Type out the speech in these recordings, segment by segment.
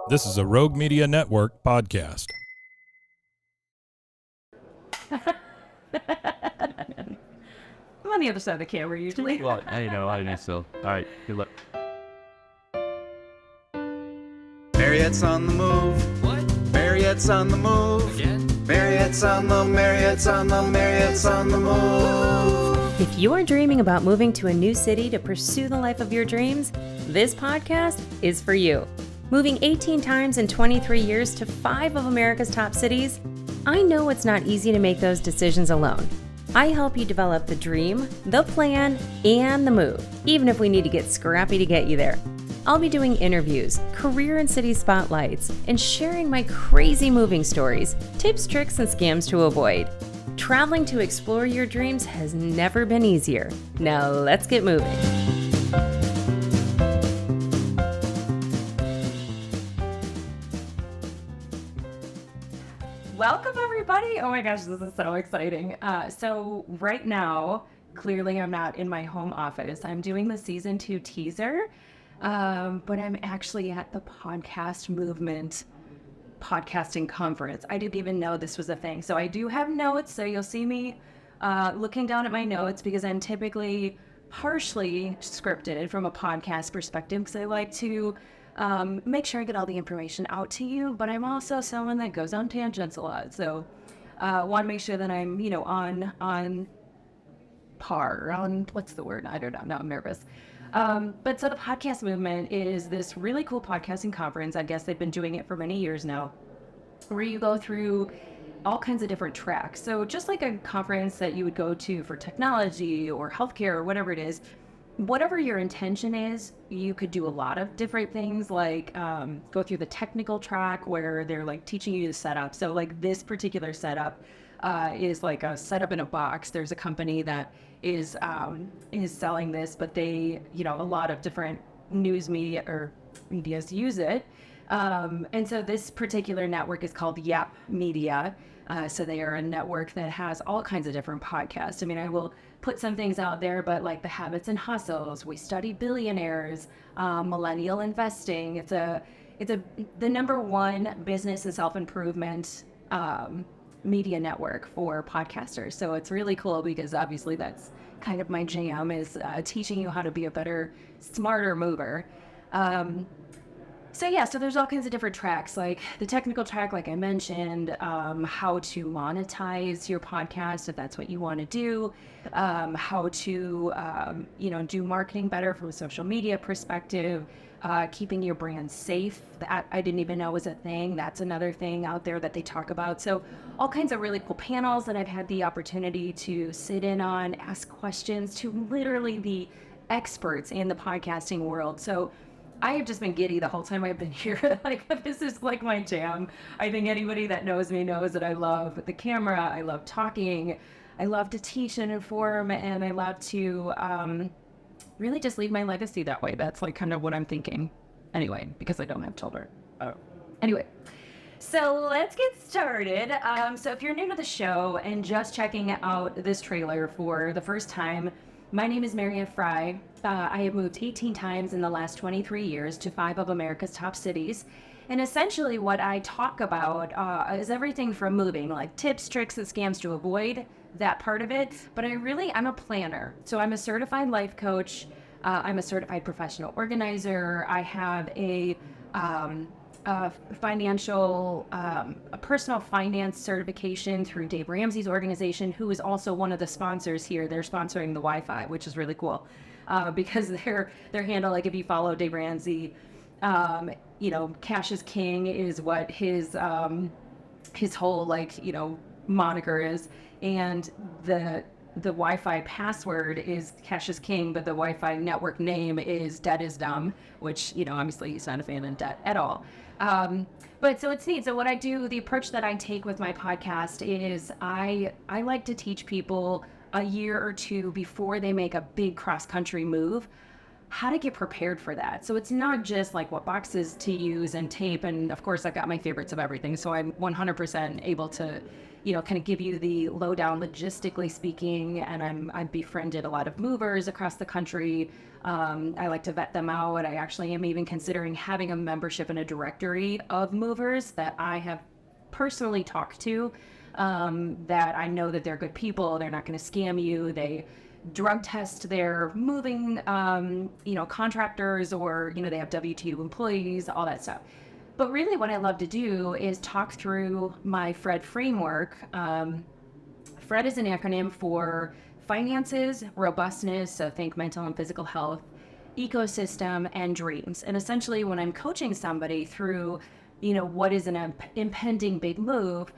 This is a Rogue Media Network podcast. I'm on the other side of the camera usually. Well, I know so. All right, good luck. Mariette's on the move. What? Mariette's on the move. Again? Mariette's on the move. If you're dreaming about moving to a new city to pursue the life of your dreams, this podcast is for you. Moving 18 times in 23 years to 5 of America's top cities, I know it's not easy to make those decisions alone. I help you develop the dream, the plan, and the move, even if we need to get scrappy to get you there. I'll be doing interviews, career and city spotlights, and sharing my crazy moving stories, tips, tricks, and scams to avoid. Traveling to explore your dreams has never been easier. Now let's get moving. Welcome everybody. Oh my gosh, this is so exciting. So right now, clearly I'm not in my home office. I'm doing the season 2 teaser, but I'm actually at the Podcast Movement podcasting conference. I didn't even know this was a thing. So I do have notes, so you'll see me looking down at my notes because I'm typically partially scripted from a podcast perspective because I like to make sure I get all the information out to you, but I'm also someone that goes on tangents a lot. So want to make sure that I'm, on par, on what's the word? I don't know. Now I'm nervous. But so the Podcast Movement is this really cool podcasting conference. I guess they've been doing it for many years now, where you go through all kinds of different tracks. So just like a conference that you would go to for technology or healthcare or whatever it is, whatever your intention is, you could do a lot of different things, like go through the technical track where they're like teaching you the setup. So like this particular setup is like a setup in a box. There's a company that is selling this, but they, a lot of different news media or medias use it. And so this particular network is called Yap Media. So they are a network that has all kinds of different podcasts. I mean, I will put some things out there, but like the Habits and Hustles, We Study Billionaires, Millennial Investing. It's the number one business and self-improvement media network for podcasters. So it's really cool because obviously that's kind of my jam, is teaching you how to be a better, smarter mover. So there's all kinds of different tracks, like the technical track, like I mentioned, how to monetize your podcast if that's what you want to do, how to, do marketing better from a social media perspective, keeping your brand safe. That I didn't even know was a thing. That's another thing out there that they talk about. So all kinds of really cool panels that I've had the opportunity to sit in on, ask questions to literally the experts in the podcasting world. So I have just been giddy the whole time I've been here. Like, this is like my jam. I think anybody that knows me knows that I love the camera. I love talking. I love to teach and inform, and I love to really just leave my legacy that way. That's like kind of what I'm thinking anyway, because I don't have children. Anyway, so let's get started. So if you're new to the show and just checking out this trailer for the first time, my name is Mariette. I have moved 18 times in the last 23 years to 5 of America's top cities. And essentially what I talk about is everything from moving, like tips, tricks, and scams to avoid, that part of it. But I'm a planner. So I'm a certified life coach. I'm a certified professional organizer. I have a personal finance certification through Dave Ramsey's organization, who is also one of the sponsors here. They're sponsoring the Wi-Fi, which is really cool, because their handle, like if you follow Dave Ramsey, cash is king is what his whole moniker is, and the Wi-Fi password is cash is king, but the Wi-Fi network name is debt is dumb, which, obviously he's not a fan of debt at all. But so it's neat. So what I do, the approach that I take with my podcast is I like to teach people a year or two before they make a big cross-country move, how to get prepared for that. So it's not just like what boxes to use and tape. And of course, I've got my favorites of everything. So I'm 100% able to, kind of give you the lowdown logistically speaking. And I've befriended a lot of movers across the country. I like to vet them out. I actually am even considering having a membership in a directory of movers that I have personally talked to, that I know that they're good people. They're not going to scam you. They drug test their moving, contractors, or, they have W-2 employees, all that stuff. But really what I love to do is talk through my FRED framework. FRED is an acronym for finances, robustness, so think mental and physical health, ecosystem, and dreams. And essentially when I'm coaching somebody through, what is an impending big move,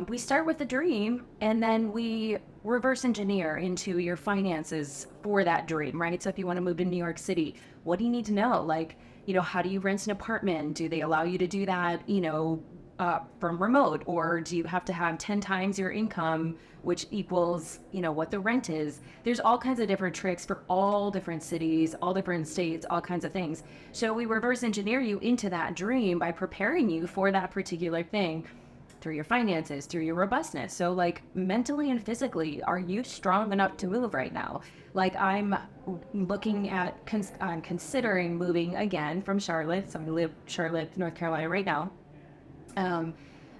we start with the dream, and then we reverse engineer into your finances for that dream, right? So if you want to move to New York City, what do you need to know? Like, how do you rent an apartment? Do they allow you to do that, from remote? Or do you have to have 10 times your income, which equals, what the rent is? There's all kinds of different tricks for all different cities, all different states, all kinds of things. So we reverse engineer you into that dream by preparing you for that particular thing, through your finances, through your robustness. So like mentally and physically, are you strong enough to move right now? Like I'm looking at, I'm considering moving again from Charlotte. So I live Charlotte, North Carolina right now.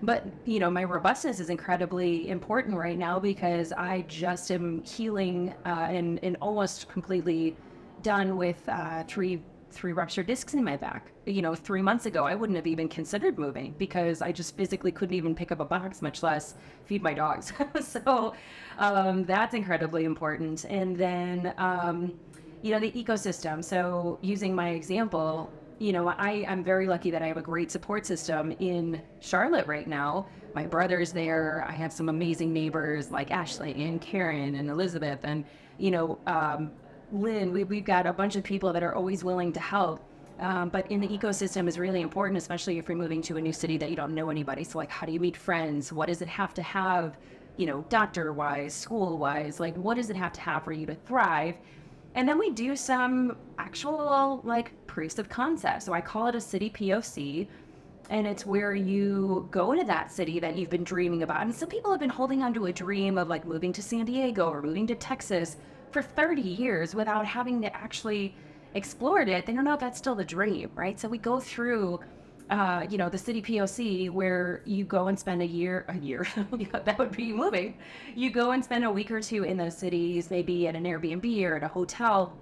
But my robustness is incredibly important right now because I just am healing, and almost completely done with, three ruptured discs in my back. 3 months ago, I wouldn't have even considered moving because I just physically couldn't even pick up a box, much less feed my dogs. So that's incredibly important. And then, the ecosystem. So using my example, I'm very lucky that I have a great support system in Charlotte right now. My brother's there. I have some amazing neighbors like Ashley and Karen and Elizabeth and, Lynn. We've got a bunch of people that are always willing to help. But in the ecosystem is really important, especially if you're moving to a new city that you don't know anybody. So like, how do you meet friends? What does it have to have, doctor-wise, school-wise? Like, what does it have to have for you to thrive? And then we do some actual proofs of concept. So I call it a city POC. And it's where you go to that city that you've been dreaming about. And some people have been holding on to a dream of moving to San Diego or moving to Texas for 30 years without having to actually explored it. They don't know if that's still the dream, right? So we go through, the city POC where you go and spend a year, that would be moving. You go and spend a week or two in those cities, maybe at an Airbnb or at a hotel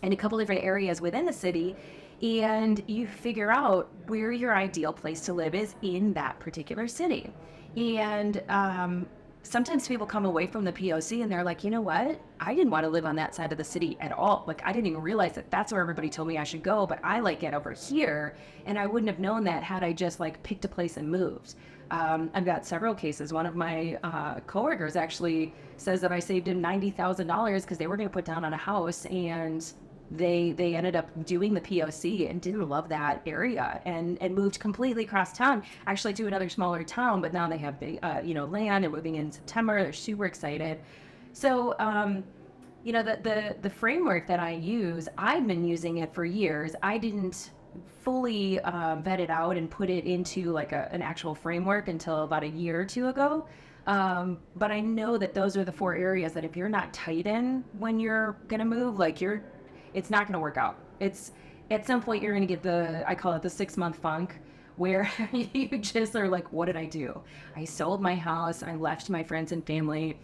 in a couple different areas within the city. And you figure out where your ideal place to live is in that particular city. And, sometimes people come away from the POC and they're like, you know what? I didn't want to live on that side of the city at all. I didn't even realize that that's where everybody told me I should go, but I like it over here. And I wouldn't have known that had I just picked a place and moved. I've got several cases. One of my coworkers actually says that I saved him $90,000 because they were going to put down on a house, and they ended up doing the POC and didn't love that area and moved completely across town, actually to another smaller town. But now they have big, land and moving in September. They're super excited. So, the framework that I use, I've been using it for years. I didn't fully vet it out and put it into an actual framework until about a year or two ago. But I know that those are the 4 areas that if you're not tight in when you're going to move, it's not going to work out. It's at some point you're going to get I call it the 6-month funk, where you just are like, what did I do? I sold my house. I left my friends and family.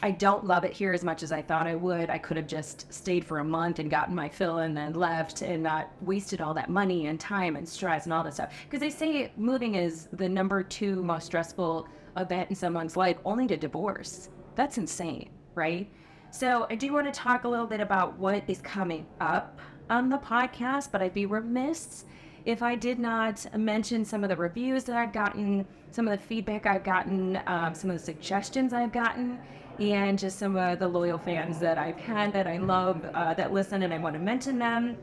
I don't love it here as much as I thought I would. I could have just stayed for a month and gotten my fill and then left and not wasted all that money and time and stress and all that stuff. Because they say moving is the number 2 most stressful event in someone's life, only to divorce. That's insane, right? So I do want to talk a little bit about what is coming up on the podcast, but I'd be remiss if I did not mention some of the reviews that I've gotten, some of the feedback I've gotten, some of the suggestions I've gotten, and just some of the loyal fans that I've had that I love, that listen, and I want to mention them.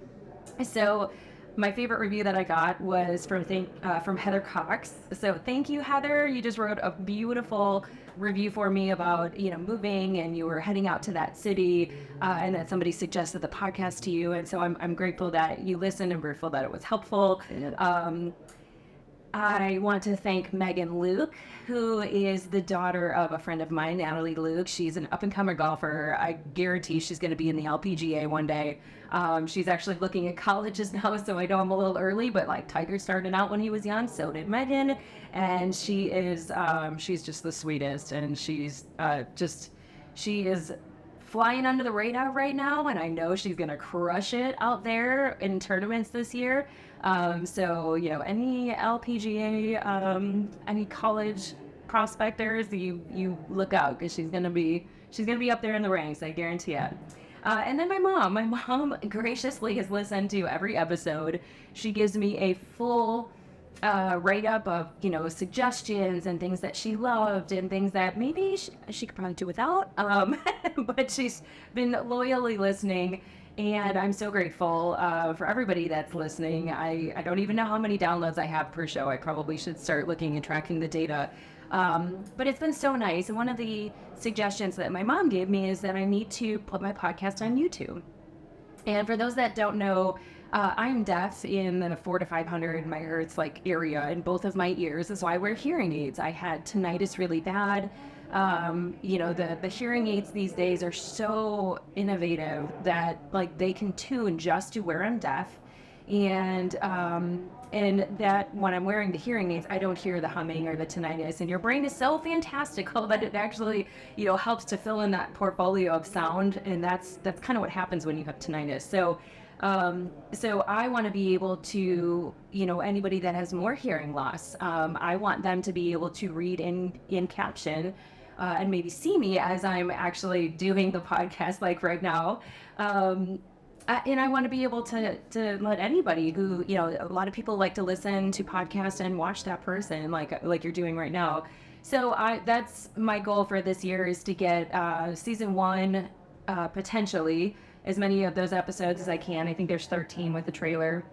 So my favorite review that I got was from Heather Cox. So thank you, Heather. You just wrote a beautiful review for me about moving, and you were heading out to that city, and that somebody suggested the podcast to you. And so I'm grateful that you listened and grateful that it was helpful. I want to thank Megan Luke, who is the daughter of a friend of mine, Natalie Luke. She's an up-and-comer golfer. I guarantee she's going to be in the LPGA one day. She's actually looking at colleges now, so I know I'm a little early, but like Tiger started out when he was young, so did Megan. And she's just the sweetest, and she is flying under the radar right now, and I know she's going to crush it out there in tournaments this year. So, any LPGA, any college prospectors, you look out, because she's gonna be up there in the ranks, I guarantee it. And then my mom graciously has listened to every episode. She gives me a full write-up of, suggestions and things that she loved and things that maybe she could probably do without. But she's been loyally listening. And I'm so grateful for everybody that's listening. I don't even know how many downloads I have per show. I probably should start looking and tracking the data. But it's been so nice. And one of the suggestions that my mom gave me is that I need to put my podcast on YouTube. And for those that don't know, I'm deaf in the 400 to 500 megahertz area in both of my ears. That's why I wear hearing aids. I had tinnitus really bad. The hearing aids these days are so innovative that they can tune just to where I'm deaf, and that when I'm wearing the hearing aids, I don't hear the humming or the tinnitus. And your brain is so fantastical that it actually helps to fill in that portfolio of sound, and that's kind of what happens when you have tinnitus. So I want to be able to, anybody that has more hearing loss, I want them to be able to read in caption. And maybe see me as I'm actually doing the podcast right now. And I want to be able to let anybody who, a lot of people like to listen to podcasts and watch that person like you're doing right now. So that's my goal for this year, is to get season 1, potentially as many of those episodes as I can. I think there's 13 with the trailer.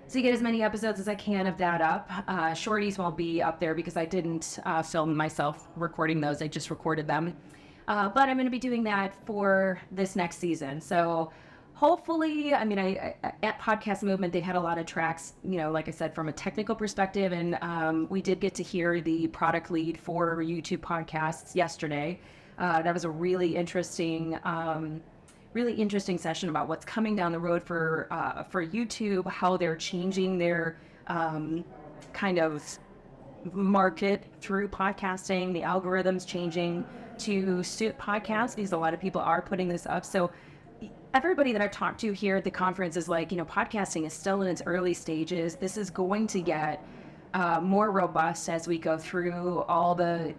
So get as many episodes as I can of that up. Shorties won't be up there because I didn't film myself recording those. I just recorded them. But I'm going to be doing that for this next season. So hopefully, at Podcast Movement, they had a lot of tracks, like I said, from a technical perspective. And we did get to hear the product lead for YouTube podcasts yesterday. That was a really interesting session about what's coming down the road for YouTube, how they're changing their kind of market through podcasting, the algorithms changing to suit podcasts, because a lot of people are putting this up. So everybody that I've talked to here at the conference is podcasting is still in its early stages. This is going to get more robust as we go through all the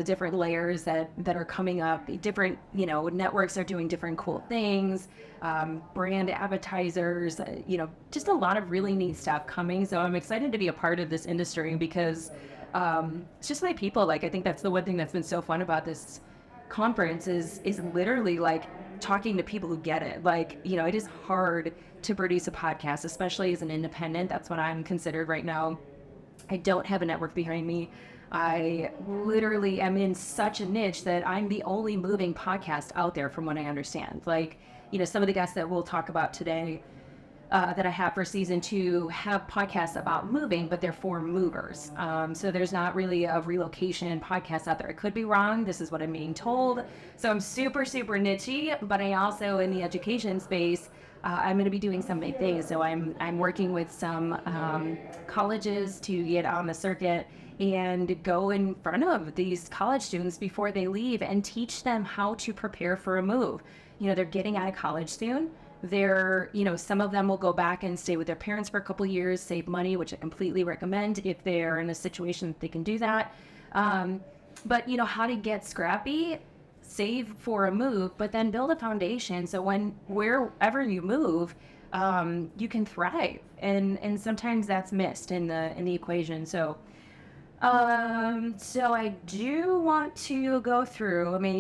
different layers that are coming up. Different, networks are doing different cool things, brand advertisers, just a lot of really neat stuff coming. So I'm excited to be a part of this industry, because it's just like people. I think that's the one thing that's been so fun about this conference is literally talking to people who get it. It is hard to produce a podcast, especially as an independent. That's what I'm considered right now. I don't have a network behind me. I literally am in such a niche that I'm the only moving podcast out there, from what I understand. Some of the guests that we'll talk about today that I have for season 2 have podcasts about moving, but they're for movers. So there's not really a relocation podcast out there. I could be wrong. This is what I'm being told. So I'm super, super nichey, but I also, in the education space, I'm going to be doing some big things. So I'm working with some colleges to get on the circuit and go in front of these college students before they leave and teach them how to prepare for a move. They're getting out of college soon. Some of them will go back and stay with their parents for a couple years, save money, which I completely recommend if they're in a situation that they can do that. But how to get scrappy, save for a move, but then build a foundation so wherever you move, you can thrive. And sometimes that's missed in the equation. So I do want to go through, my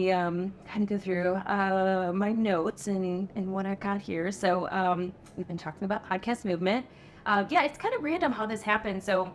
notes and what I've got here. So We've been talking about podcast movement. Yeah, it's kind of random how this happened. So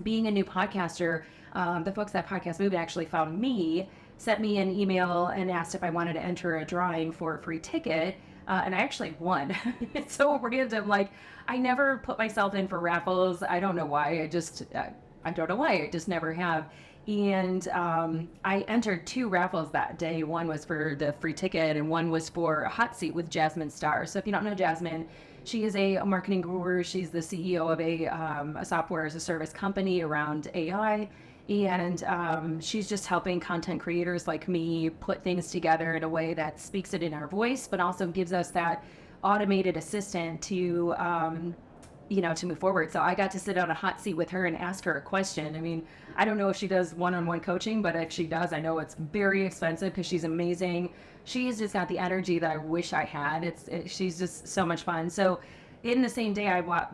being a new podcaster, the folks at Podcast Movement actually found me, sent me an email and asked if I wanted to enter a drawing for a free ticket. And I actually won. It's so random. Like, I never put myself in for raffles. I don't know why. I don't know why. I just never have. And I entered 2 raffles that day. One was for the free ticket and one was for a hot seat with Jasmine Starr. So if you don't know Jasmine, she is a marketing guru. She's the CEO of a software as a service company around AI. And she's just helping content creators like me put things together in a way that speaks it in our voice, but also gives us that automated assistant to, to move forward. So I got to sit on a hot seat with her and ask her a question. I mean, I don't know if she does one-on-one coaching, but if she does, I know it's very expensive because she's amazing. She's just got the energy that I wish I had. She's just so much fun. So in the same day, I won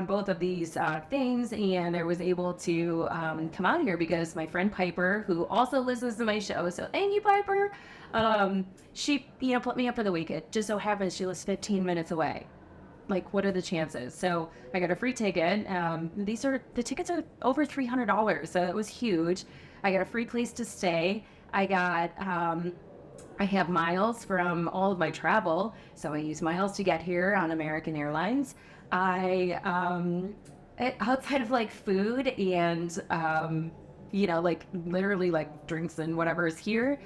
both of these things, and I was able to come out here because my friend Piper, who also listens to my show, so thank you, Piper. She, put me up for the week. It just so happens she lives 15 minutes away. Like, what are the chances? So I got a free ticket. The tickets are over $300, so it was huge. I got a free place to stay. I have miles from all of my travel, so I use miles to get here on American Airlines. Outside of like food and, literally like drinks and whatever is here,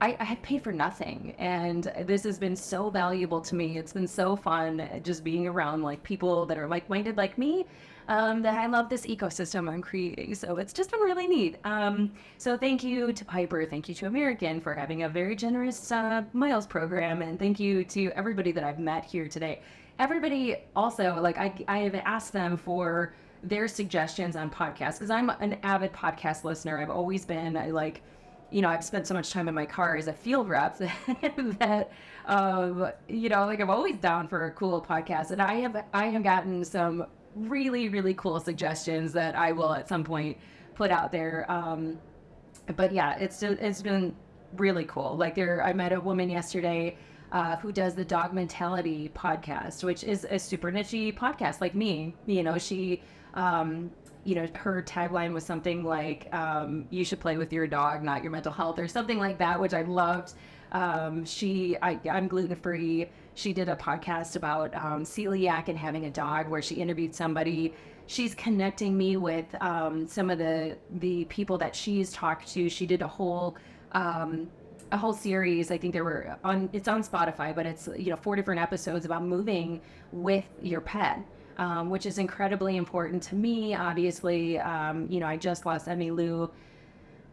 I paid for nothing. And this has been so valuable to me. It's been so fun just being around like people that are like-minded like me. That I love this ecosystem I'm creating. So it's just been really neat. So thank you to Piper. Thank you to American for having a very generous miles program. And thank you to everybody that I've met here today. Everybody also, like I have asked them for their suggestions on podcasts because I'm an avid podcast listener. I've always been, I've spent so much time in my car as a field rep that, I'm always down for a cool podcast. And I have gotten some really, really cool suggestions that I will at some point put out there. But yeah, it's been really cool. Like I met a woman yesterday who does the Dog Mentality podcast, which is a super niche podcast like me. She, her tagline was something like, you should play with your dog, not your mental health, or something like that, which I loved. I'm gluten-free. She did a podcast about celiac and having a dog where she interviewed somebody. She's connecting me with some of the people that she's talked to. She did a whole series. I think it's on Spotify, but it's 4 different episodes about moving with your pet, which is incredibly important to me. Obviously, I just lost Emmy Lou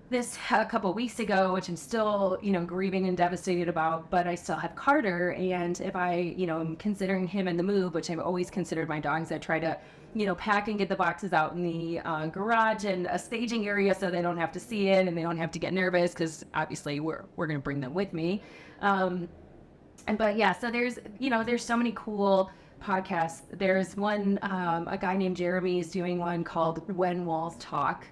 this a couple weeks ago, which I'm still, grieving and devastated about, but I still have Carter. And if I, am considering him in the move, which I've always considered my dogs, I try to, pack and get the boxes out in the garage and a staging area so they don't have to see it and they don't have to get nervous because obviously we're going to bring them with me. But yeah, so there's so many cool podcasts. There's one, a guy named Jeremy is doing one called When Walls Talk,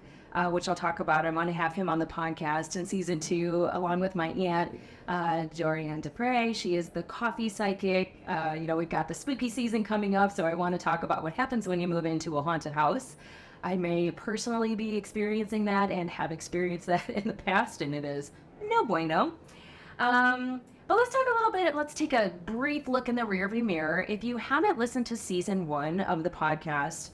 which I'll talk about. I want to have him on the podcast in season 2, along with my aunt, Dorianne Dupre. She is the coffee psychic. We've got the spooky season coming up, so I want to talk about what happens when you move into a haunted house. I may personally be experiencing that and have experienced that in the past, and it is no bueno. But let's talk a little bit. Let's take a brief look in the rearview mirror. If you haven't listened to season 1 of the podcast,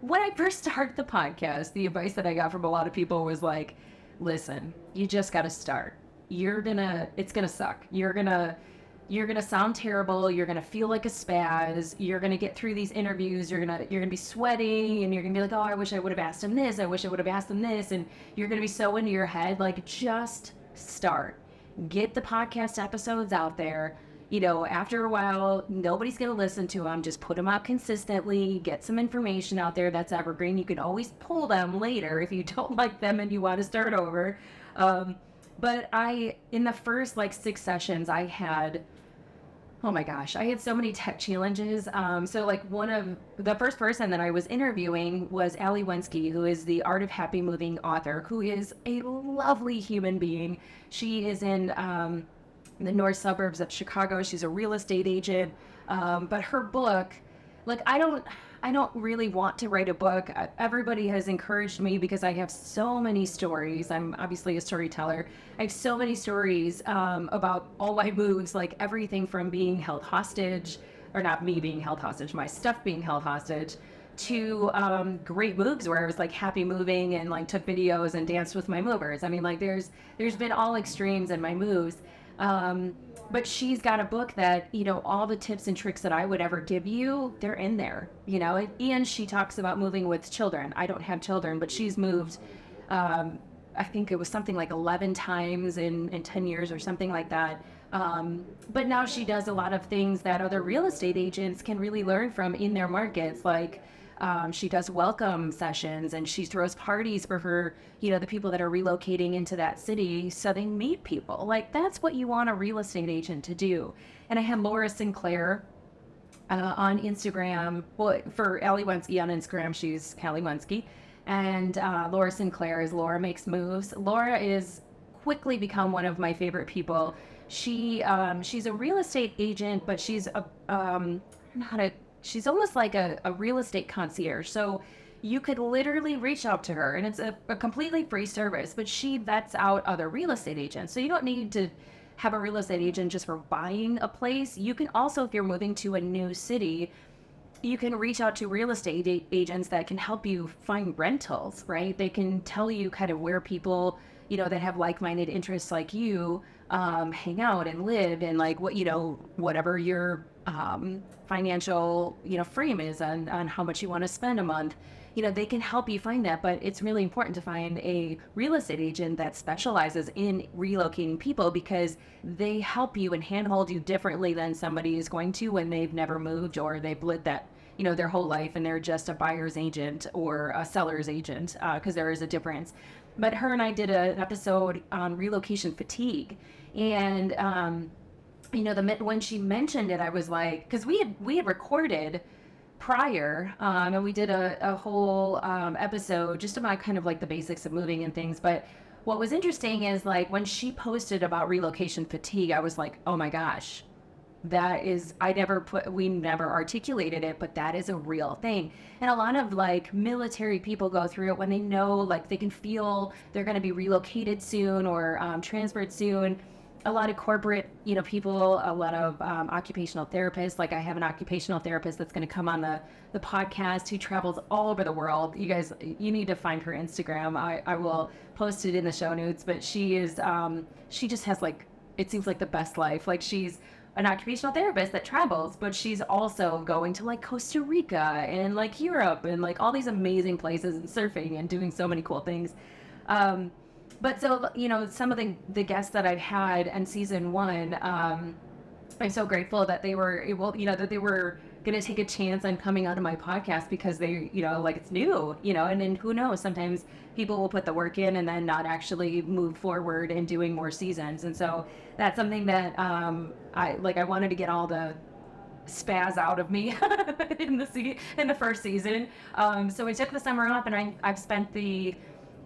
when I first started the podcast, the advice that I got from a lot of people was like, listen, you just got to start. It's going to suck. You're going to sound terrible. You're going to feel like a spaz. You're going to get through these interviews. You're going to be sweating and you're going to be like, oh, I wish I would have asked him this. I wish I would have asked him this. And you're going to be so into your head. Like, just start. Get the podcast episodes out there. After a while, nobody's going to listen to them. Just put them out consistently. Get some information out there that's evergreen. You can always pull them later if you don't like them and you want to start over. But in the first 6 sessions, I had so many tech challenges. So one of the first person that I was interviewing was Ali Wensky, who is the Art of Happy Moving author, who is a lovely human being. She is in in the north suburbs of Chicago. She's a real estate agent. But her book, like, I don't really want to write a book. Everybody has encouraged me because I have so many stories. I'm obviously a storyteller. I have so many stories about all my moves, like everything from being held hostage, or not me being held hostage, my stuff being held hostage, to great moves where I was like happy moving and like took videos and danced with my movers. I mean, like there's been all extremes in my moves. But she's got a book that, you know, all the tips and tricks that I would ever give you, they're in there, you know. And she talks about moving with children. I don't have children, but she's moved, I think it was something like 11 times in 10 years or something like that. But now she does a lot of things that other real estate agents can really learn from in their markets. Like she does welcome sessions, and she throws parties for her, you know, the people that are relocating into that city so they meet people. Like that's what you want a real estate agent to do. And I have Laura Sinclair on Instagram. Well, for Allie Wensky on Instagram, she's Callie Wensky. And Laura Sinclair is Laura Makes Moves. Laura is quickly become one of my favorite people. She's a real estate agent, but she's she's almost like a real estate concierge. So you could literally reach out to her, and it's a completely free service, but she vets out other real estate agents. So you don't need to have a real estate agent just for buying a place. You can also, if you're moving to a new city, you can reach out to real estate agents that can help you find rentals, right? They can tell you kind of where people, you know, that have like-minded interests like you hang out and live, and like what, you know, whatever your financial, you know, frame is on how much you want to spend a month. You know, they can help you find that, but it's really important to find a real estate agent that specializes in relocating people, because they help you and handhold you differently than somebody is going to when they've never moved, or they've lived that, you know, their whole life and they're just a buyer's agent or a seller's agent, because there is a difference. But her and I did an episode on relocation fatigue, and you know, when she mentioned it, I was like, because we had recorded prior, and we did a whole episode just about kind of like the basics of moving and things. But what was interesting is, like, when she posted about relocation fatigue, I was like, oh my gosh, that is, we never articulated it, but that is a real thing. And a lot of like military people go through it when they know, like, they can feel they're going to be relocated soon or transferred soon. A lot of corporate, you know, people, a lot of occupational therapists. Like, I have an occupational therapist that's going to come on the podcast who travels all over the world. You guys, you need to find her Instagram. I will post it in the show notes, but she just has, like, it seems like the best life. Like, she's an occupational therapist that travels, but she's also going to like Costa Rica and like Europe and like all these amazing places, and surfing and doing so many cool things. But so, you know, some of the guests that I've had in season 1, I'm so grateful that they were able, you know, that they were going to take a chance on coming onto my podcast, because they, you know, like, it's new, you know, and then who knows, sometimes people will put the work in and then not actually move forward in doing more seasons. And so that's something that I wanted to get all the spaz out of me in the first season. So I took the summer off, and I've spent the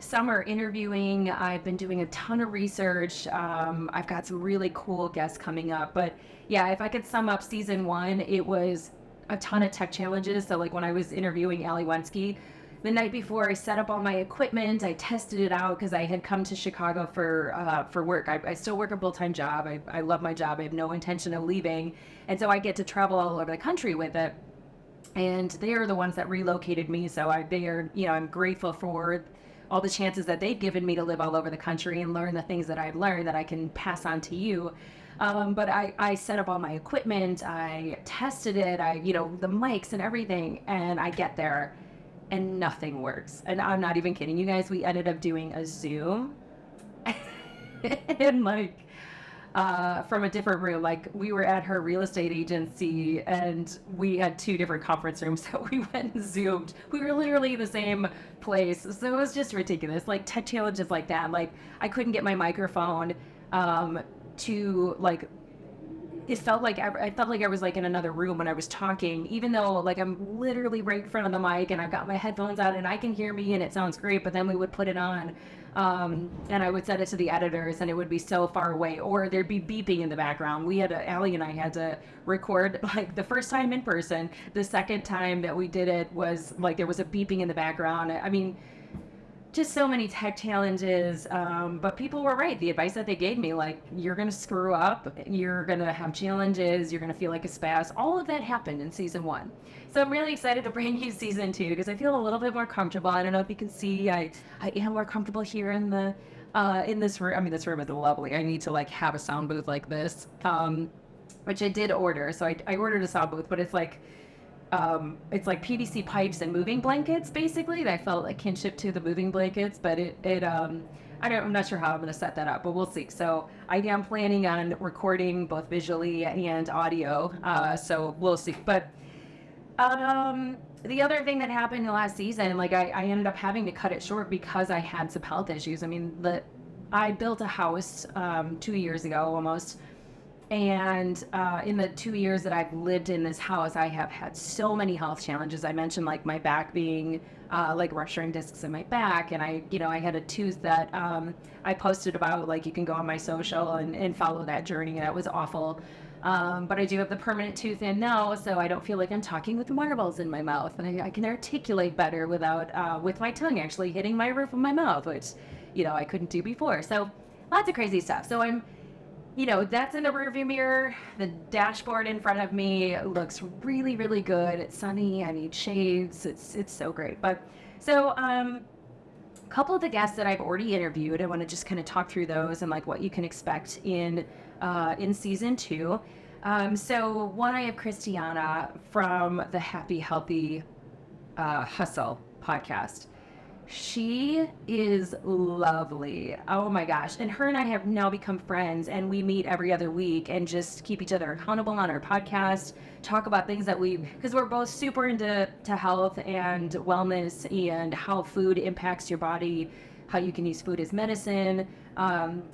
summer interviewing. I've been doing a ton of research. I've got some really cool guests coming up. But yeah, if I could sum up season 1, it was a ton of tech challenges. So like when I was interviewing Allie Wensky, the night before, I set up all my equipment. I tested it out because I had come to Chicago for work. I still work a full-time job. I love my job. I have no intention of leaving. And so I get to travel all over the country with it. And they are the ones that relocated me. So I'm grateful for all the chances that they've given me to live all over the country and learn the things that I've learned that I can pass on to you. But I set up all my equipment, I tested it, the mics and everything, and I get there and nothing works. And I'm not even kidding you guys, we ended up doing a Zoom and from a different room. Like, we were at her real estate agency and we had 2 different conference rooms, so we went and Zoomed. We were literally in the same place. So it was just ridiculous. Like, tech challenges like that. Like, I couldn't get my microphone to, like, it felt like I felt like I was like in another room when I was talking, even though like I'm literally right in front of the mic and I've got my headphones on and I can hear me and it sounds great. But then we would put it on, and I would send it to the editors and it would be so far away, or there'd be beeping in the background. Allie and I had to record like the first time in person. The second time that we did it was like there was a beeping in the background. I mean, just so many tech challenges, but people were right. The advice that they gave me, like, you're going to screw up, you're going to have challenges, you're going to feel like a spaz. All of that happened in season 1. So I'm really excited to bring you season 2 because I feel a little bit more comfortable. I don't know if you can see, I am more comfortable here in the in this room. I mean, this room is lovely. I need to like have a sound booth like this, which I did order. So I ordered a sound booth, but it's like PVC pipes and moving blankets, basically. That I felt like kinship to the moving blankets, but I'm not sure how I'm going to set that up, but we'll see. So I am planning on recording both visually and audio, so we'll see. But the other thing that happened in the last season, like I ended up having to cut it short because I had some health issues. I mean, I built a house 2 years ago almost. And in the 2 years that I've lived in this house, I have had so many health challenges. I mentioned like my back being like rupturing discs in my back, and I had a tooth that I posted about. Like, you can go on my social and follow that journey. That was awful. But I do have the permanent tooth in now, so I don't feel like I'm talking with marbles in my mouth, and I can articulate better without with my tongue actually hitting my roof of my mouth, which I couldn't do before. So lots of crazy stuff. So I'm. That's in the rearview mirror. The dashboard in front of me looks really, really good. It's sunny. I need shades. It's so great. But so a couple of the guests that I've already interviewed, I want to just kind of talk through those and like what you can expect in season 2. So one, I have Christiana from the Happy Healthy Hustle podcast. She is lovely. Oh my gosh. And her and I have now become friends, and we meet every other week and just keep each other accountable on our podcast, talk about things that because we're both super into health and wellness and how food impacts your body, how you can use food as medicine.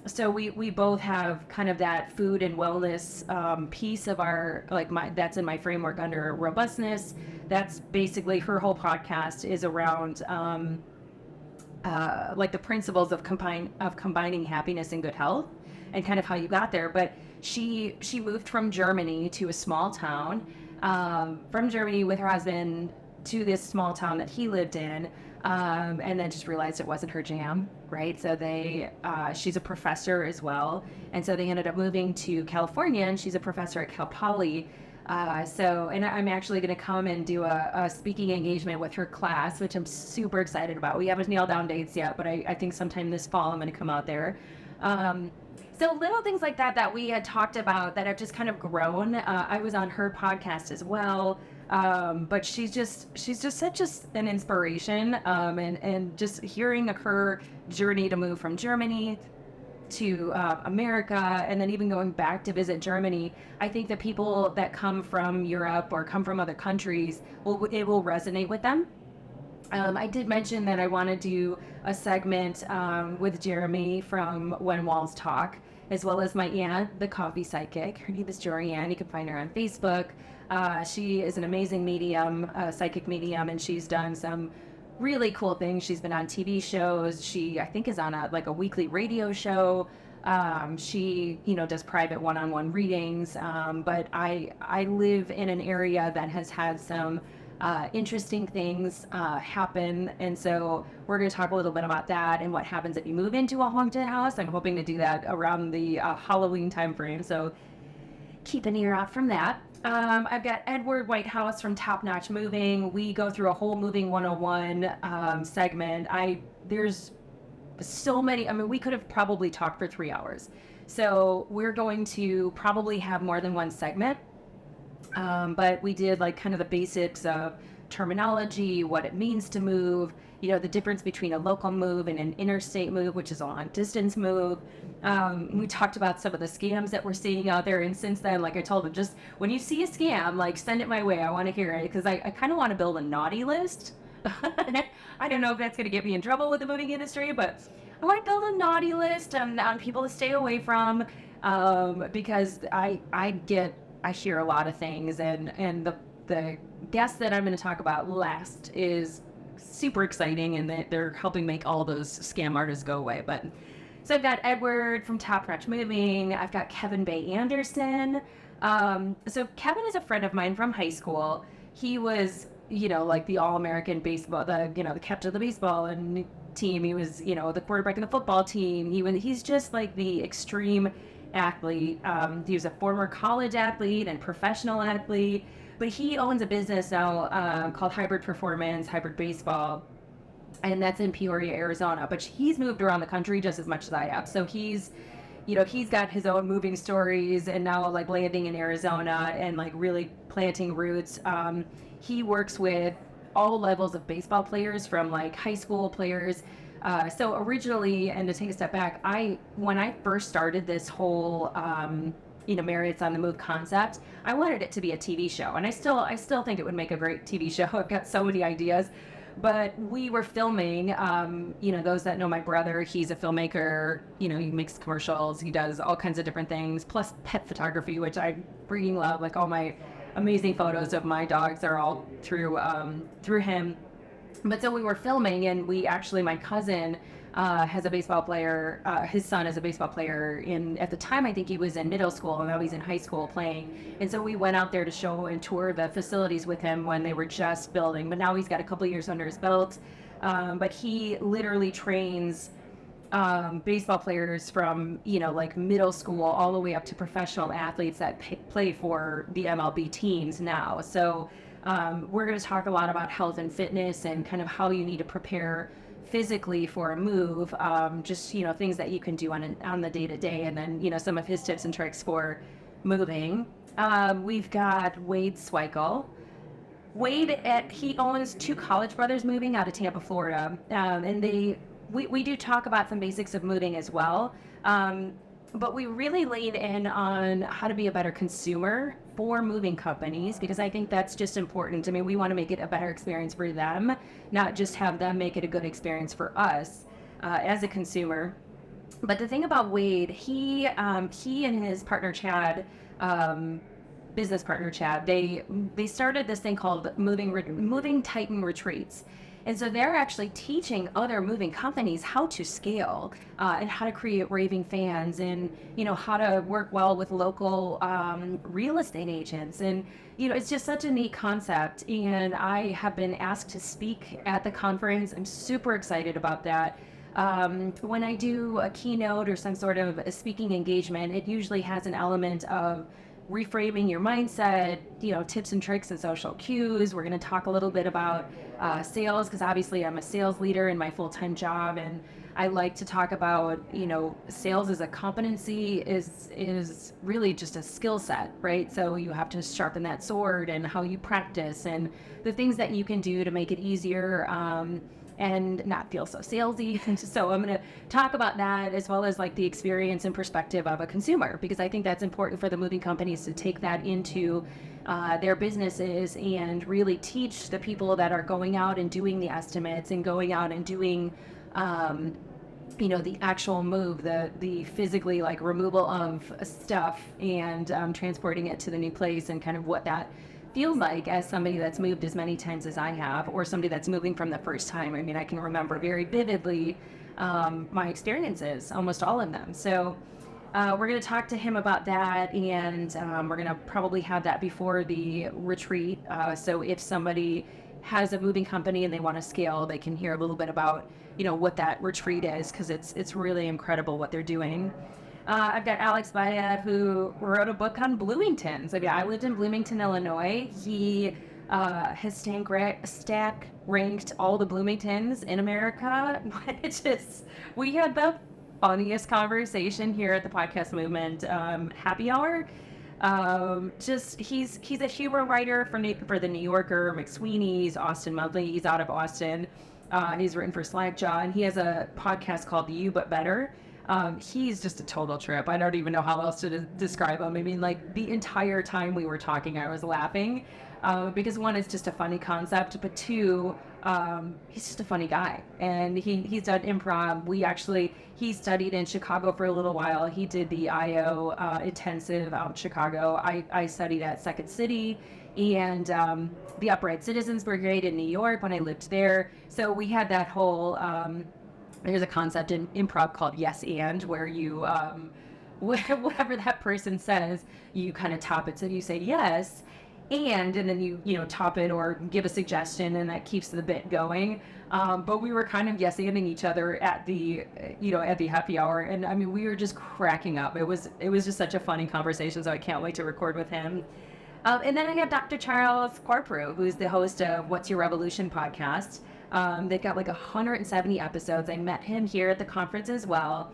So we both have kind of that food and wellness piece of our, that's in my framework under robustness. That's basically her whole podcast is around like the principles of combining happiness and good health, and kind of how you got there. But she moved from Germany to a small town, from Germany with her husband to this small town that he lived in, and then just realized it wasn't her jam, right? So she's a professor as well, and so they ended up moving to California, and she's a professor at Cal Poly. And I'm actually going to come and do a speaking engagement with her class, which I'm super excited about. We haven't nailed down dates yet, but I think sometime this fall I'm going to come out there. So little things like that we had talked about that have just kind of grown. I was on her podcast as well. But she's just such an inspiration. And just hearing her journey to move from Germany to America, and then even going back to visit Germany, I think the people that come from Europe or come from other countries, it will resonate with them. I did mention that I want to do a segment with Jeremy from When Walls Talk, as well as my aunt, the coffee psychic. Her name is Jorianne. You can find her on Facebook. She is an amazing medium, psychic medium, and she's done some really cool things. She's been on TV shows. She, I think, is on a weekly radio show. She, does private one-on-one readings. But I live in an area that has had some interesting things happen. And so we're going to talk a little bit about that and what happens if you move into a haunted house. I'm hoping to do that around the Halloween time frame. So keep an ear out from that. I've got Edward Whitehouse from Top Notch Moving. We go through a whole Moving 101 segment. There's so many. I mean, we could have probably talked for 3 hours. So we're going to probably have more than one segment. But we did kind of the basics of terminology, what it means to move, the difference between a local move and an interstate move, which is a long distance move. We talked about some of the scams that we're seeing out there. And since then, like I told them, just when you see a scam, send it my way. I want to hear it, because I kind of want to build a naughty list. I don't know if that's going to get me in trouble with the moving industry, but I want to build a naughty list on people to stay away from. because I hear a lot of things, and the guest that I'm going to talk about last is super exciting, and they're helping make all those scam artists go away. But so I've got Edward from Top Notch Moving. I've got Kevin Bay Anderson. So Kevin is a friend of mine from high school. He was, like the All-American baseball, the captain of the baseball and team. He was, the quarterback of the football team. He's just like the extreme athlete. He was a former college athlete and professional athlete, but he owns a business now called Hybrid Performance, Hybrid Baseball, and that's in Peoria, Arizona. But he's moved around the country just as much as I have. So he's got his own moving stories, and now like landing in Arizona and like really planting roots. He works with all levels of baseball players, from like high school players. So originally, and to take a step back, when I first started this whole, Mariette's on the Move concept, I wanted it to be a TV show, and I still think it would make a great TV show. I've got so many ideas, but we were filming. Those that know my brother, he's a filmmaker. He makes commercials, he does all kinds of different things, plus pet photography, which I freaking love. Like all my amazing photos of my dogs are all through him. But so we were filming, and my cousin has a baseball player. His son is a baseball player. At the time, I think he was in middle school, and now he's in high school playing. And so we went out there to show and tour the facilities with him when they were just building. But now he's got a couple years under his belt. But he literally trains baseball players from, like middle school all the way up to professional athletes that play for the MLB teams now. So we're going to talk a lot about health and fitness and kind of how you need to prepare physically for a move, just, things that you can do on the day-to-day, and then, some of his tips and tricks for moving. We've got Wade Sweikel. Wade, he owns two college brothers moving out of Tampa, Florida, and we do talk about some basics of moving as well, but we really lean in on how to be a better consumer for moving companies, because I think that's just important. I mean, we want to make it a better experience for them, not just have them make it a good experience for us as a consumer. But the thing about Wade, he and his partner Chad, business partner Chad, they started this thing called Moving Titan Retreats. And so they're actually teaching other moving companies how to scale and how to create raving fans, and, how to work well with local real estate agents. And, it's just such a neat concept. And I have been asked to speak at the conference. I'm super excited about that. When I do a keynote or some sort of a speaking engagement, it usually has an element of reframing your mindset, tips and tricks and social cues. We're going to talk a little bit about sales, because obviously I'm a sales leader in my full-time job, and I like to talk about, sales as a competency is really just a skill set, right? So you have to sharpen that sword, and how you practice, and the things that you can do to make it easier, and not feel so salesy. So I'm going to talk about that, as well as like the experience and perspective of a consumer, because I think that's important for the moving companies to take that into their businesses and really teach the people that are going out and doing the estimates and going out and doing the actual move, the physically like removal of stuff and transporting it to the new place, and kind of what that feels like as somebody that's moved as many times as I have, or somebody that's moving from the first time. I mean, I can remember very vividly my experiences, almost all of them. So we're going to talk to him about that, and we're going to probably have that before the retreat. So if somebody has a moving company and they want to scale, they can hear a little bit about, what that retreat is, because it's really incredible what they're doing. I've got Alex Mariette, who wrote a book on Bloomingtons. I mean, I lived in Bloomington, Illinois. He has stack ranked all the Bloomingtons in America. We had the funniest conversation here at the Podcast Movement happy hour. He's a humor writer for the New Yorker, McSweeney's, Austin Monthly. He's out of Austin. He's written for Slackjaw, and he has a podcast called You But Better. He's just a total trip. I don't even know how else to describe him. I mean, like, the entire time we were talking, I was laughing. because one, it's just a funny concept, but two, he's just a funny guy, and he's done improv. He studied in Chicago for a little while. He did the IO intensive out in Chicago. I studied at Second City, and the Upright Citizens Brigade in New York when I lived there. So we had that whole, there's a concept in improv called yes and, where you, whatever that person says, you kind of top it. So you say yes, and then you top it or give a suggestion, and that keeps the bit going. But we were kind of yes-anding each other at the happy hour, and I mean, we were just cracking up. It was just such a funny conversation, so I can't wait to record with him. And then I have Dr. Charles Corprew, who's the host of What's Your Revolution podcast. They've got like 170 episodes. I met him here at the conference as well.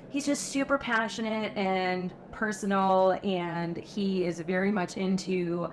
He's just super passionate and personal, and he is very much into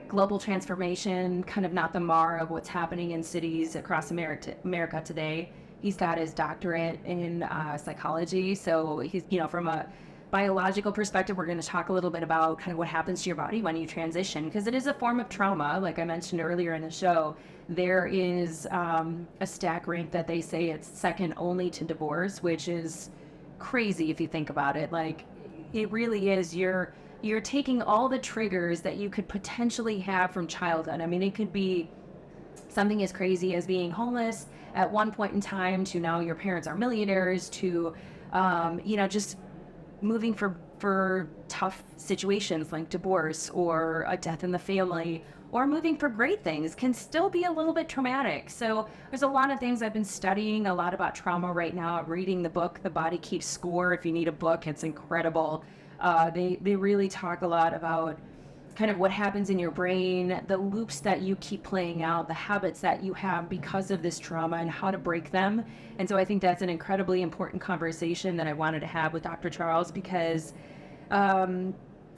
global transformation, kind of not the mar of what's happening in cities across America today. He's got his doctorate in psychology, so he's, from a biological perspective, we're going to talk a little bit about kind of what happens to your body when you transition, because it is a form of trauma. Like I mentioned earlier in the show, there is a stack rank that they say it's second only to divorce, which is crazy if you think about it. Like, it really is. You're taking all the triggers that you could potentially have from childhood. I mean, it could be something as crazy as being homeless at one point in time, to now your parents are millionaires, to just moving for tough situations like divorce or a death in the family, or moving for great things can still be a little bit traumatic. So there's a lot of things. I've been studying a lot about trauma right now. I'm reading the book, The Body Keeps Score. If you need a book, it's incredible. They really talk a lot about kind of what happens in your brain, the loops that you keep playing out, the habits that you have because of this trauma, and how to break them. And so I think that's an incredibly important conversation that I wanted to have with Dr. Charles, because,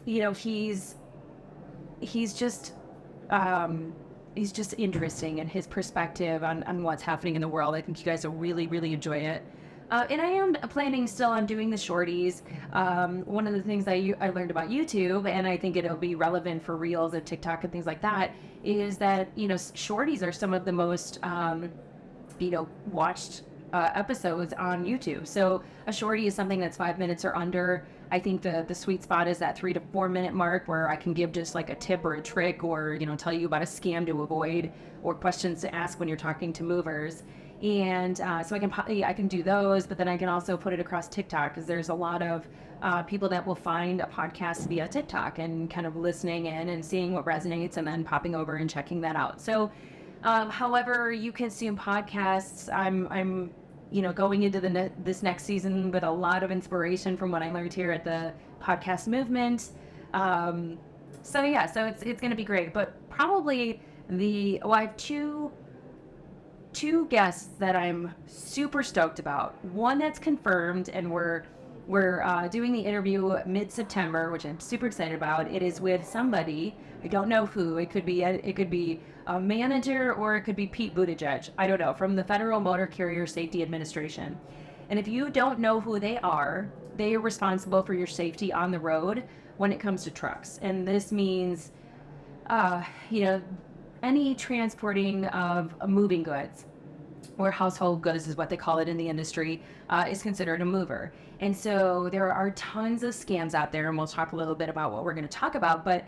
he's just interesting in his perspective on what's happening in the world. I think you guys will really, really enjoy it. And I am planning still on doing the shorties. One of the things I learned about YouTube, and I think it'll be relevant for Reels and TikTok and things like that, is that, shorties are some of the most, watched episodes on YouTube. So a shorty is something that's 5 minutes or under. I think the sweet spot is that 3 to 4 minute mark, where I can give just like a tip or a trick, or, tell you about a scam to avoid, or questions to ask when you're talking to movers. And so I can do those, but then I can also put it across TikTok, because there's a lot of people that will find a podcast via TikTok and kind of listening in and seeing what resonates, and then popping over and checking that out. So however you consume podcasts, I'm going into this next season with a lot of inspiration from what I learned here at the podcast movement. So it's going to be great. But probably I have two guests that I'm super stoked about. One that's confirmed, and we're doing the interview mid-September, which I'm super excited about. It is with somebody, I don't know who. It could be a manager, or it could be Pete Buttigieg. I don't know, from the Federal Motor Carrier Safety Administration. And if you don't know who they are responsible for your safety on the road when it comes to trucks. And this means, any transporting of moving goods, or household goods is what they call it in the industry, is considered a mover. And so there are tons of scams out there, and we'll talk a little bit about what we're going to talk about. But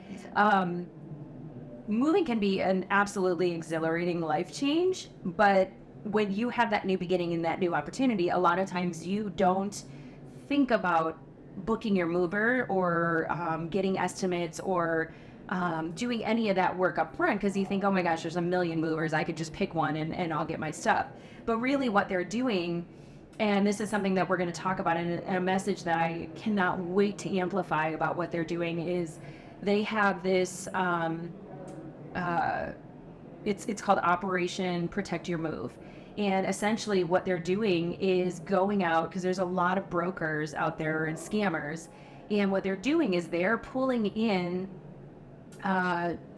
moving can be an absolutely exhilarating life change. But when you have that new beginning and that new opportunity, a lot of times you don't think about booking your mover, or getting estimates, or doing any of that work up front, because you think, oh my gosh, there's a million movers, I could just pick one and I'll get my stuff. But really what they're doing, and this is something that we're going to talk about, and a message that I cannot wait to amplify about what they're doing, is they have this, it's called Operation Protect Your Move. And essentially what they're doing is going out, because there's a lot of brokers out there and scammers, and what they're doing is they're pulling in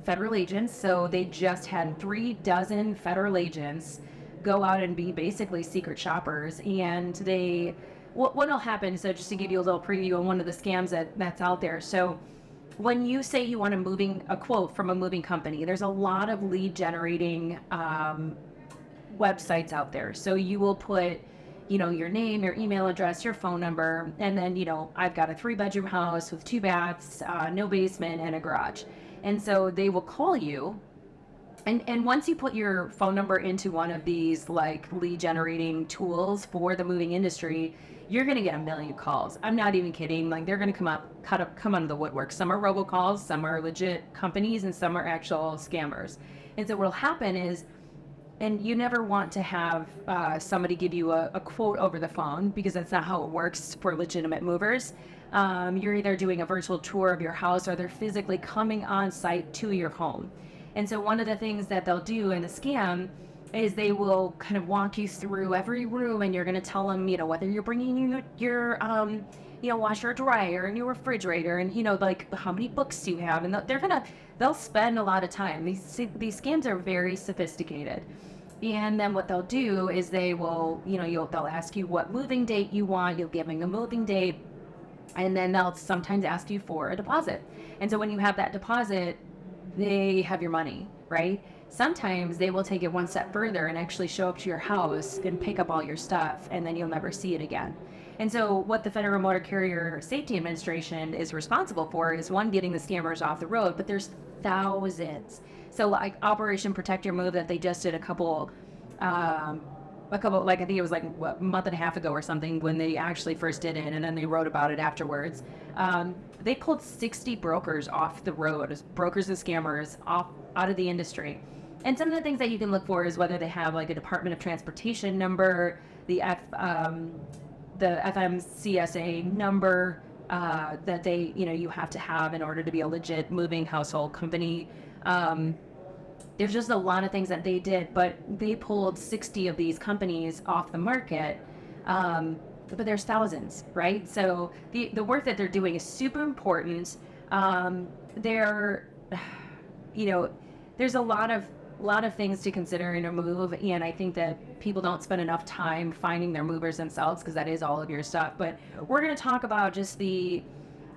federal agents. So they just had 36 federal agents go out and be basically secret shoppers. And what'll happen, so just to give you a little preview on one of the scams that's out there. So when you say you want a quote from a moving company, there's a lot of lead generating websites out there. So you will put, your name, your email address, your phone number, and then, I've got a 3-bedroom house with 2 baths, no basement, and a garage. And so they will call you. And once you put your phone number into one of these like lead generating tools for the moving industry, you're going to get a million calls. I'm not even kidding. Like, they're going to come out of the woodwork. Some are robocalls, some are legit companies, and some are actual scammers. And so what'll happen is, and you never want to have somebody give you a quote over the phone, because that's not how it works for legitimate movers. You're either doing a virtual tour of your house, or they're physically coming on site to your home. And so one of the things that they'll do in the scam is they will kind of walk you through every room, and you're going to tell them, whether you're bringing your washer, dryer, and your refrigerator, and, like, how many books do you have? And they'll spend a lot of time. These scams are very sophisticated. And then what they'll do is they will, they'll ask you what moving date you want. You'll give them a moving date, and then they'll sometimes ask you for a deposit. And so when you have that deposit, they have your money, right? Sometimes they will take it one step further and actually show up to your house and pick up all your stuff, and then you'll never see it again. And so what the Federal Motor Carrier Safety Administration is responsible for is, one, getting the scammers off the road, but there's thousands. So like Operation Protect Your Move that they just did a couple, like, I think it was like a month and a half ago or something, when they actually first did it, and then they wrote about it afterwards. They pulled 60 brokers off the road, brokers and scammers out of the industry. And some of the things that you can look for is whether they have like a Department of Transportation number, the FMCSA number that they, you have to have in order to be a legit moving household company. There's just a lot of things that they did, but they pulled 60 of these companies off the market. But there's thousands, right? So the work that they're doing is super important. There's a lot of things to consider in a move, and I think that people don't spend enough time finding their movers themselves, because that is all of your stuff. But we're going to talk about just the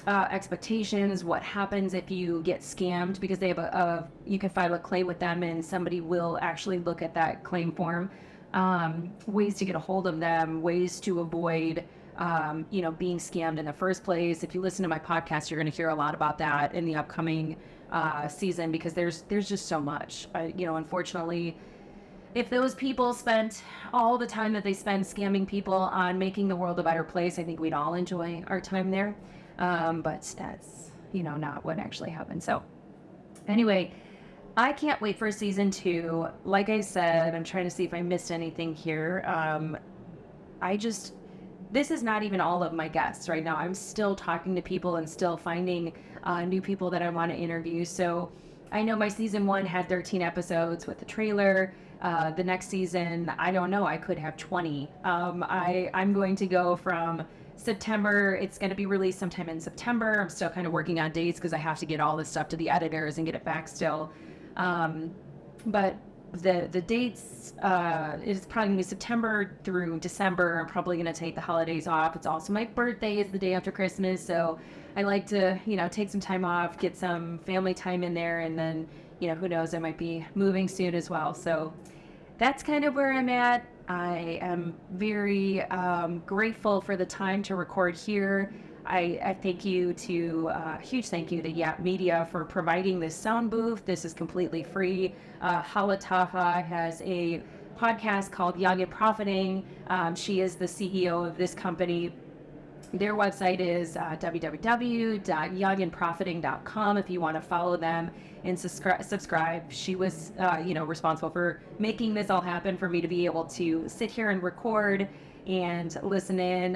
expectations, what happens if you get scammed, because they have you can file a claim with them, and somebody will actually look at that claim form. Ways to get a hold of them, ways to avoid, being scammed in the first place. If you listen to my podcast, you're going to hear a lot about that in the upcoming season, because there's just so much. Unfortunately, if those people spent all the time that they spend scamming people on making the world a better place, I think we'd all enjoy our time there. But that's, not what actually happened. So anyway, I can't wait for season 2. Like I said, I'm trying to see if I missed anything here. This is not even all of my guests right now. I'm still talking to people and still finding new people that I want to interview. So I know my season 1 had 13 episodes with the trailer. The next season, I don't know, I could have 20. I'm going to go from September. It's going to be released sometime in September. I'm still kind of working on dates, because I have to get all this stuff to the editors and get it back still. But the dates is probably going to be September through December. I'm probably going to take the holidays off. It's also my birthday is the day after Christmas, so I like to, take some time off, get some family time in there, and then, who knows, I might be moving soon as well. So that's kind of where I'm at. I am very grateful for the time to record here. I thank you to, huge thank you to Yap Media for providing this sound booth. This is completely free. Hala Taha has a podcast called Young and Profiting. She is the CEO of this company. Their website is www.youngandprofiting.com if you want to follow them and subscribe. She was, responsible for making this all happen for me to be able to sit here and record and listen in.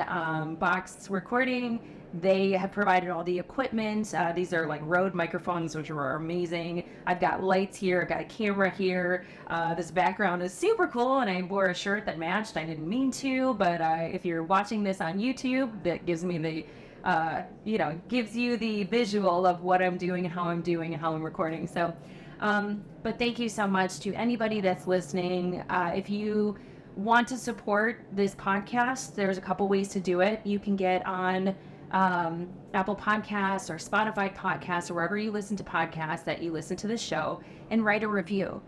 Box recording. They have provided all the equipment. These are like Rode microphones, which are amazing. I've got lights here. I've got a camera here. This background is super cool, and I wore a shirt that matched. I didn't mean to, but if you're watching this on YouTube, that gives me the, gives you the visual of what I'm doing and how I'm doing and how I'm recording. So, but thank you so much to anybody that's listening. If you want to support this podcast, there's a couple ways to do it. You can get on Apple Podcasts or Spotify podcasts or wherever you listen to podcasts, that you listen to the show and write a review.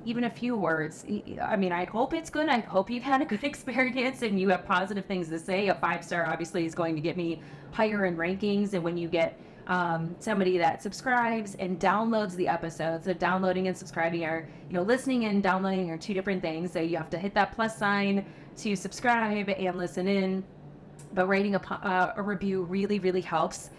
Even a few words. I mean, I hope it's good. I hope you've had a good experience and you have positive things to say. A 5-star obviously is going to get me higher in rankings. And when you get somebody that subscribes and downloads the episodes, so downloading and subscribing are, listening and downloading are two different things. So you have to hit that plus sign to subscribe and listen in. But writing a review really, really helps.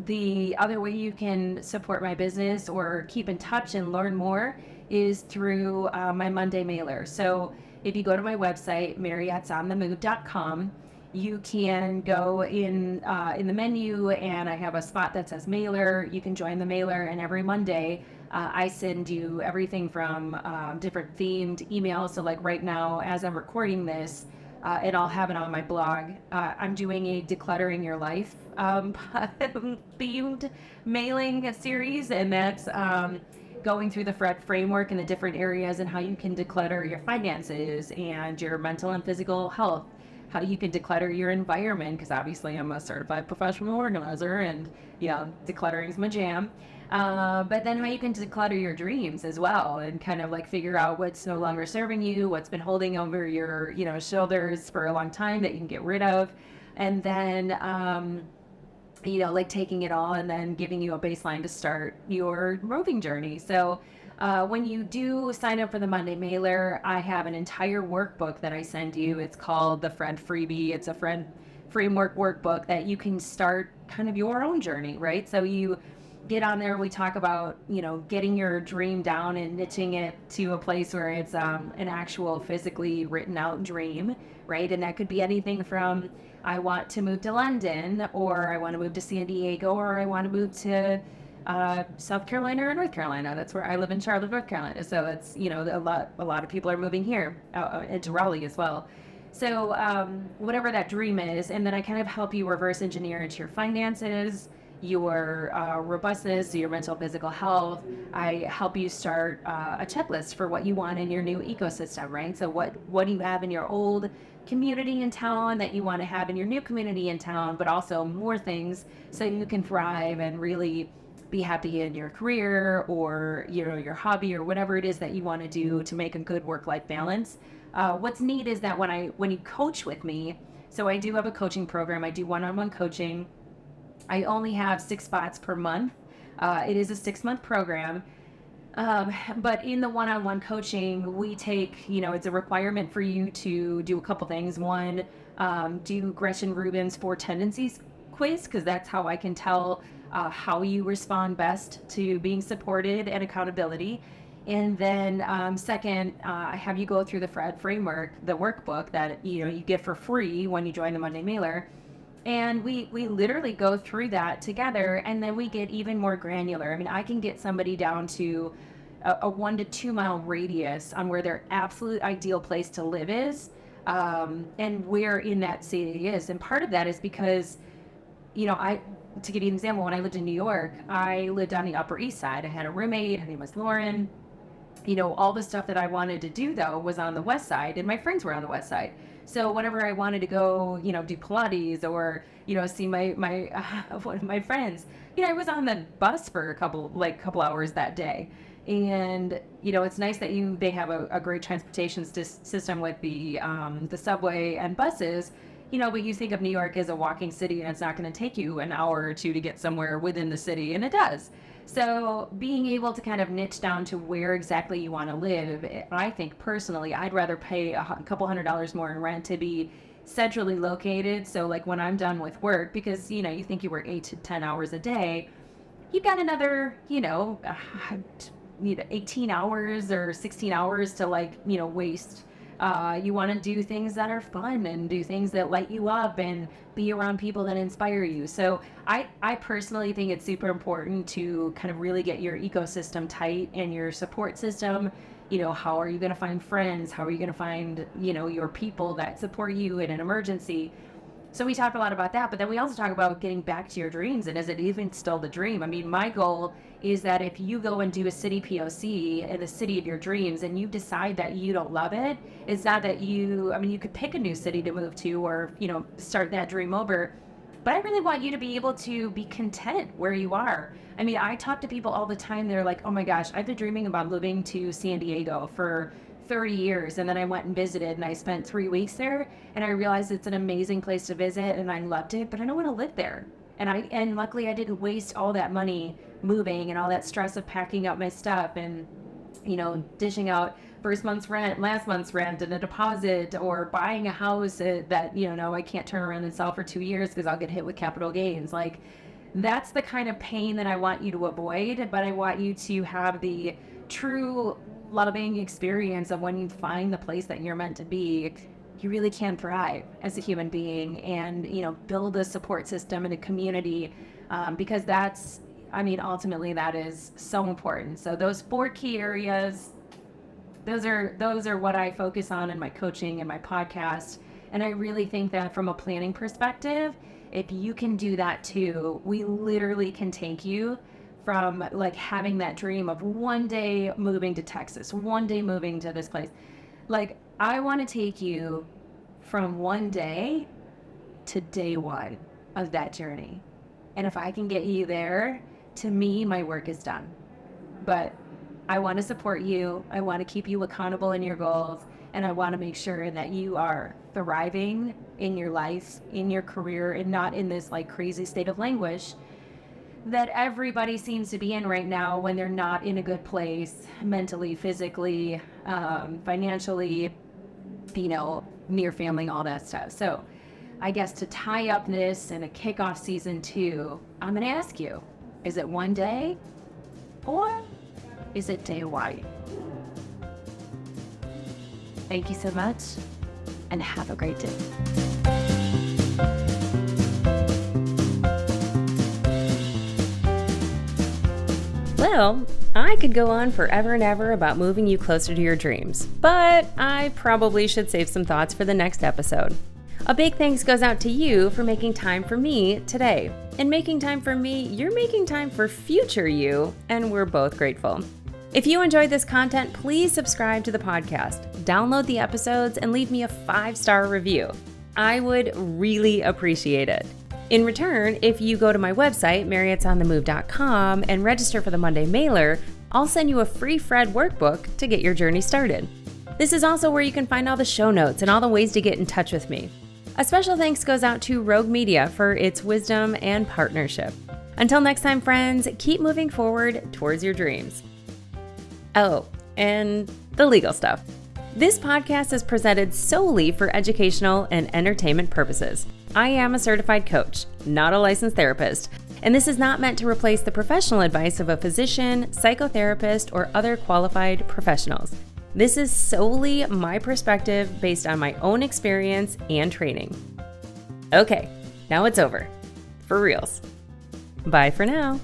The other way you can support my business or keep in touch and learn more is through my Monday mailer. So if you go to my website, mariette'sonthemove.com, you can go in the menu, and I have a spot that says mailer. You can join the mailer, and every Monday I send you everything from different themed emails. So like right now, as I'm recording this, and I'll have it on my blog, I'm doing a Decluttering Your Life themed mailing series, and that's going through the FRED framework and the different areas and how you can declutter your finances and your mental and physical health, how you can declutter your environment, because obviously I'm a certified professional organizer and decluttering is my jam. But then how you can declutter your dreams as well and kind of like figure out what's no longer serving you, what's been holding over your, shoulders for a long time that you can get rid of. And then, like taking it all and then giving you a baseline to start your moving journey. So when you do sign up for the Monday mailer, I have an entire workbook that I send you. It's called the FRED Freebie. It's a FRED framework workbook that you can start kind of your own journey, right? So you get on there, we talk about, getting your dream down and niching it to a place where it's an actual physically written out dream, right? And that could be anything from I want to move to London, or I want to move to San Diego, or I want to move to South Carolina or North Carolina. That's where I live, in Charlotte, North Carolina. So it's, a lot of people are moving here, into Raleigh as well. So whatever that dream is, and then I kind of help you reverse engineer into your finances, your robustness, your mental physical health. I help you start a checklist for what you want in your new ecosystem, right? So what do you have in your old community in town that you want to have in your new community in town, but also more things so you can thrive and really be happy in your career or your hobby or whatever it is that you want to do to make a good work-life balance. What's neat is that when you coach with me, so I do have a coaching program. I do one-on-one coaching. I only have 6 spots per month. It is a 6-month program. But in the one-on-one coaching, we take, it's a requirement for you to do a couple things. One, do Gretchen Rubin's 4 tendencies quiz, because that's how I can tell how you respond best to being supported and accountability. And then second, I have you go through the FRED framework, the workbook that you get for free when you join the Monday mailer. And we literally go through that together, and then we get even more granular. I mean, I can get somebody down to a 1 to 2 mile radius on where their absolute ideal place to live is, and where in that city is. And part of that is because, to give you an example, when I lived in New York, I lived on the Upper East Side. I had a roommate, her name was Lauren. All the stuff that I wanted to do, though, was on the West Side, and my friends were on the West Side. So whenever I wanted to go, do Pilates or, see my one of my friends, I was on the bus for a couple hours that day. And, it's nice that they have a great transportation system with the subway and buses, but you think of New York as a walking city, and it's not going to take you an hour or two to get somewhere within the city, and it does. So being able to kind of niche down to where exactly you want to live, I think personally, I'd rather pay a couple $100 more in rent to be centrally located. So like when I'm done with work, because, you think you work 8 to 10 hours a day, you've got another, 18 hours or 16 hours to waste. You want to do things that are fun and do things that light you up and be around people that inspire you. So I personally think it's super important to kind of really get your ecosystem tight and your support system. How are you going to find friends? How are you going to find, your people that support you in an emergency? So we talk a lot about that, but then we also talk about getting back to your dreams, and is it even still the dream? I mean, my goal is that if you go and do a city POC in the city of your dreams and you decide that you don't love it, it's not that you could pick a new city to move to or, start that dream over. But I really want you to be able to be content where you are. I mean, I talk to people all the time. They're like, oh my gosh, I've been dreaming about moving to San Diego for 30 years. And then I went and visited and I spent 3 weeks there and I realized it's an amazing place to visit and I loved it, but I don't want to live there. And luckily I didn't waste all that money moving and all that stress of packing up my stuff and, dishing out first month's rent, last month's rent, and a deposit, or buying a house that, I can't turn around and sell for 2 years because I'll get hit with capital gains. Like, that's the kind of pain that I want you to avoid, but I want you to have the true loving experience of when you find the place that you're meant to be, you really can thrive as a human being and, build a support system and a community, because ultimately that is so important. So those 4 key areas, those are what I focus on in my coaching and my podcast. And I really think that from a planning perspective, if you can do that too, we literally can take you from like having that dream of one day moving to Texas, one day moving to this place. Like, I want to take you from one day to day one of that journey. And if I can get you there, to me, my work is done. But I want to support you. I want to keep you accountable in your goals. And I want to make sure that you are thriving in your life, in your career, and not in this like crazy state of languish that everybody seems to be in right now when they're not in a good place mentally, physically, financially, near family, all that stuff. So I guess to tie up this and a kickoff season 2, I'm going to ask you, is it one day or is it day one? Thank you so much and have a great day. Well, I could go on forever and ever about moving you closer to your dreams, but I probably should save some thoughts for the next episode. A big thanks goes out to you for making time for me today. And making time for me, you're making time for future you, and we're both grateful. If you enjoyed this content, please subscribe to the podcast, download the episodes, and leave me a 5-star review. I would really appreciate it. In return, if you go to my website, mariette'sonthemove.com, and register for the Monday mailer, I'll send you a free Fred workbook to get your journey started. This is also where you can find all the show notes and all the ways to get in touch with me. A special thanks goes out to Rogue Media for its wisdom and partnership. Until next time, friends, keep moving forward towards your dreams. Oh, and the legal stuff. This podcast is presented solely for educational and entertainment purposes. I am a certified coach, not a licensed therapist, and this is not meant to replace the professional advice of a physician, psychotherapist, or other qualified professionals. This is solely my perspective based on my own experience and training. Okay, now it's over. For reals. Bye for now.